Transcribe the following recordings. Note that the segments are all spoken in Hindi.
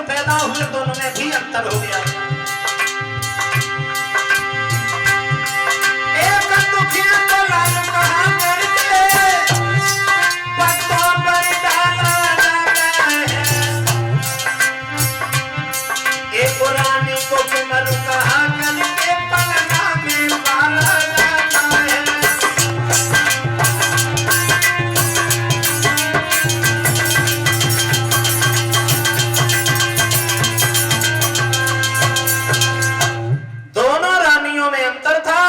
पैदा हुए दोनों में भी अंतर हो गया। एक दुखिया को लाल कहा करके पत्तों पर डाला जाता है, एक रानी को कुमर कहा करके पलना में पाला जाता है। दोनों रानियों में अंतर था।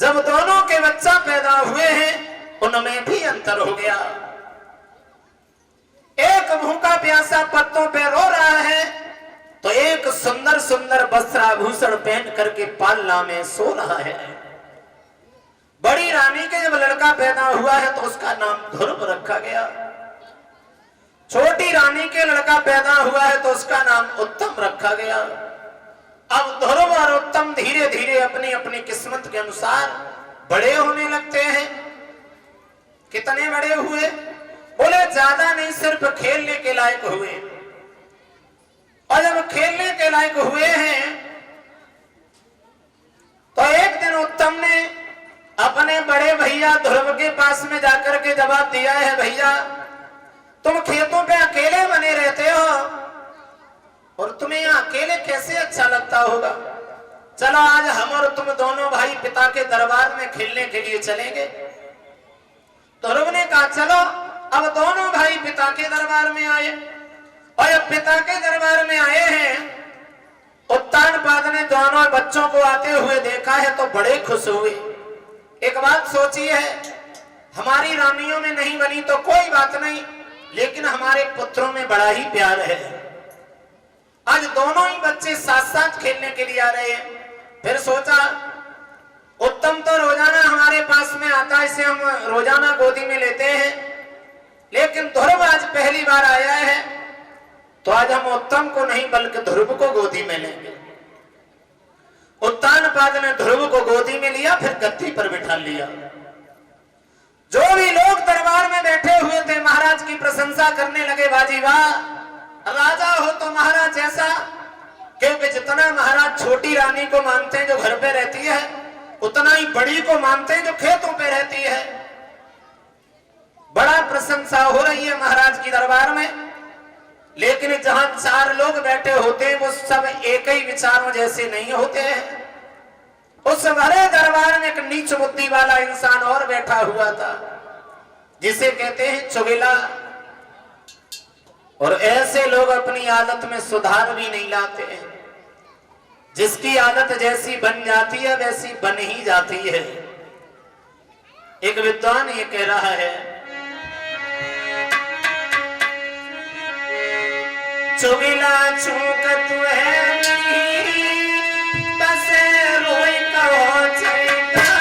जब दोनों के बच्चा पैदा हुए हैं उनमें भी अंतर हो गया। एक भूखा प्यासा पत्तों पे रो रहा है तो एक सुंदर सुंदर वस्त्राभूषण पहन करके पालना में सो रहा है। बड़ी रानी के जब लड़का पैदा हुआ है तो उसका नाम ध्रुव रखा गया। छोटी रानी के लड़का पैदा हुआ है तो उसका नाम उत्तम रखा गया। अब ध्रुव और उत्तम धीरे धीरे अपनी अपनी किस्मत के अनुसार बड़े होने लगते हैं। कितने बड़े हुए? बोले ज्यादा नहीं, सिर्फ खेलने के लायक हुए। और जब खेलने के लायक हुए हैं तो एक दिन उत्तम ने अपने बड़े भैया ध्रुव के पास में जाकर के जवाब दिया है, भैया तुम खेतों पे अकेले बने रहते हो और तुम्हें यहाँ अकेले कैसे अच्छा लगता होगा। चलो आज हम और तुम दोनों भाई पिता के दरबार में खेलने के लिए चलेंगे। ध्रुव ने कहा चलो। अब दोनों भाई पिता के दरबार में आए और जब पिता के दरबार में आए हैं उत्तानपाद ने दोनों बच्चों को आते हुए देखा है तो बड़े खुश हुए। एक बात सोची है, हमारी रानियों में नहीं बनी तो कोई बात नहीं, लेकिन हमारे पुत्रों में बड़ा ही प्यार है। आज दोनों ही बच्चे साथ साथ खेलने के लिए आ रहे हैं। फिर सोचा उत्तम तो रोजाना हमारे पास में आता है, इसे हम रोजाना गोदी में लेते हैं, लेकिन ध्रुव आज पहली बार आया है तो आज हम उत्तम को नहीं बल्कि ध्रुव को गोदी में लेंगे। उत्तानपाद ने ध्रुव को गोदी में लिया, फिर गद्दी पर बिठा लिया। जो भी लोग दरबार में बैठे हुए थे महाराज की प्रशंसा करने लगे, बाजी वाह, राजा हो तो महाराज ऐसा। क्योंकि जितना महाराज छोटी रानी को मानते हैं जो घर पे रहती है, उतना ही बड़ी को मानते हैं जो खेतों पे रहती है। बड़ा प्रशंसा हो रही है महाराज की दरबार में। लेकिन जहां चार लोग बैठे होते हैं वो सब एक ही विचारों जैसे नहीं होते हैं। उस बड़े दरबार में एक नीच बुद्धि वाला इंसान और बैठा हुआ था जिसे कहते हैं चुगला। और ऐसे लोग अपनी आदत में सुधार भी नहीं लाते हैं। जिसकी आदत जैसी बन जाती है वैसी बन ही जाती है। एक विद्वान ये कह रहा है, चुगला चूक तू है बस रोई कहो चैता।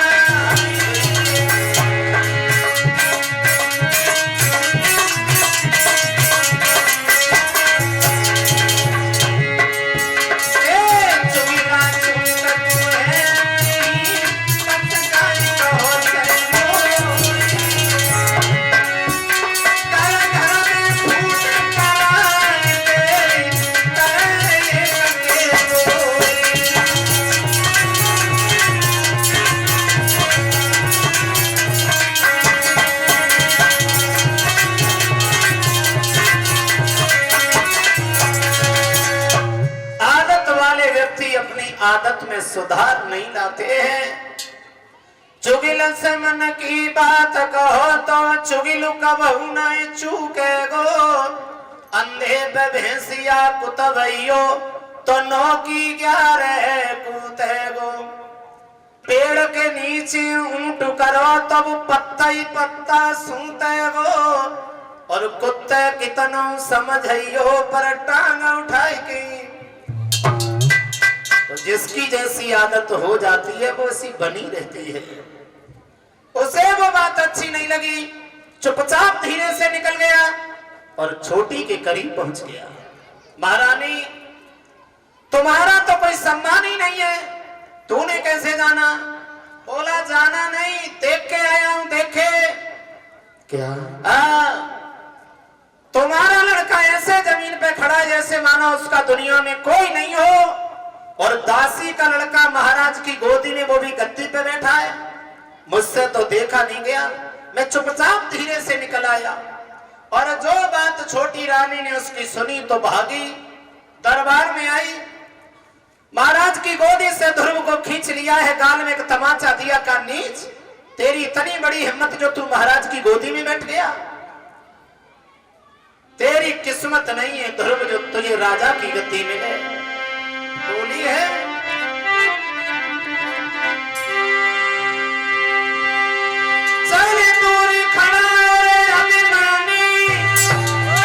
आदत में सुधार नहीं लाते हैं। चुगिल से मन की बात कहो तो चुगिलू कबहू नहीं चूके गो। अंधे पे भैंसिया कुतवैयो तो नौ की 11 कूते गो। पेड़ के नीचे ऊंट करो तब पत्ता ही पत्ता सूते गो। और कुत्ते कितनों समझइयो पर टांग उठाई की। तो जिसकी जैसी आदत हो जाती है वो ऐसी बनी रहती है। उसे वो बात अच्छी नहीं लगी, चुपचाप धीरे से निकल गया और छोटी के करीब पहुंच गया। महारानी तुम्हारा तो कोई सम्मान ही नहीं है, तूने कैसे जाना? बोला जाना नहीं, देख के आया हूं। देखे क्या? तुम्हारा लड़का ऐसे जमीन पे खड़ा है जैसे मानो उसका दुनिया में कोई नहीं हो, और दासी का लड़का महाराज की गोदी में, वो भी गद्दी पे बैठा है। मुझसे तो देखा नहीं गया, मैं चुपचाप धीरे से निकल आया, और जो बात छोटी रानी ने उसकी सुनी तो भागी, दरबार में आई, महाराज की गोदी से ध्रुव को खींच लिया है, गाल में एक तमाचा दिया, का नीच, तेरी इतनी बड़ी हिम्मत जो तू महाराज की गोदी में बैठ गया। तेरी किस्मत नहीं है ध्रुव जो तुझे राजा की गद्दी मिले। बोली है चले दूरी खड़ा और अभिमानी,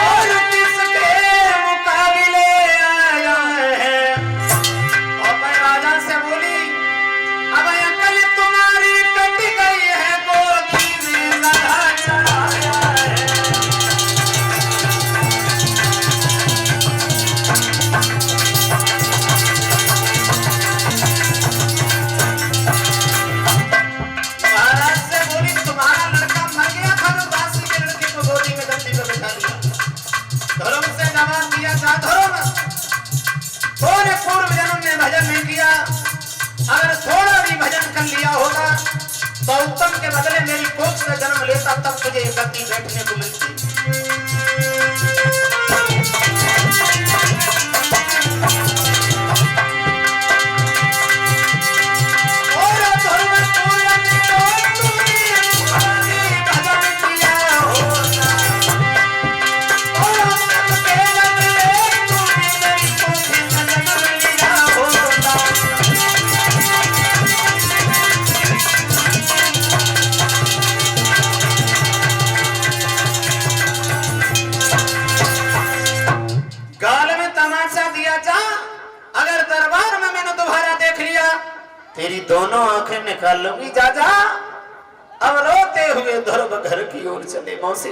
और किसके मुकाबले आया है। और मैं राजा से बोली, अब अकल तुम्हारी कट गई है, गोदी में गधा चढ़ाया है। महाराज से बोली, तुम्हारा लड़का मर गया था जो दासी के लड़के को गोदी में गद्दी पे बैठा दिया। धर्म से जवाब दिया, जा धर्म, तूने पूर्व जन्म में भजन नहीं किया, अगर थोड़ा भी भजन कर लिया होगा तो उत्तम के बदले मेरी कोख से जन्म लेता, तब तुझे गद्दी बैठने को मिलती। अगर दरबार में मैंने दोबारा देख लिया, तेरी दोनों आंखें निकाल लूंगी। जा जा। अब रोते हुए ध्रुव घर की ओर चले। मौसी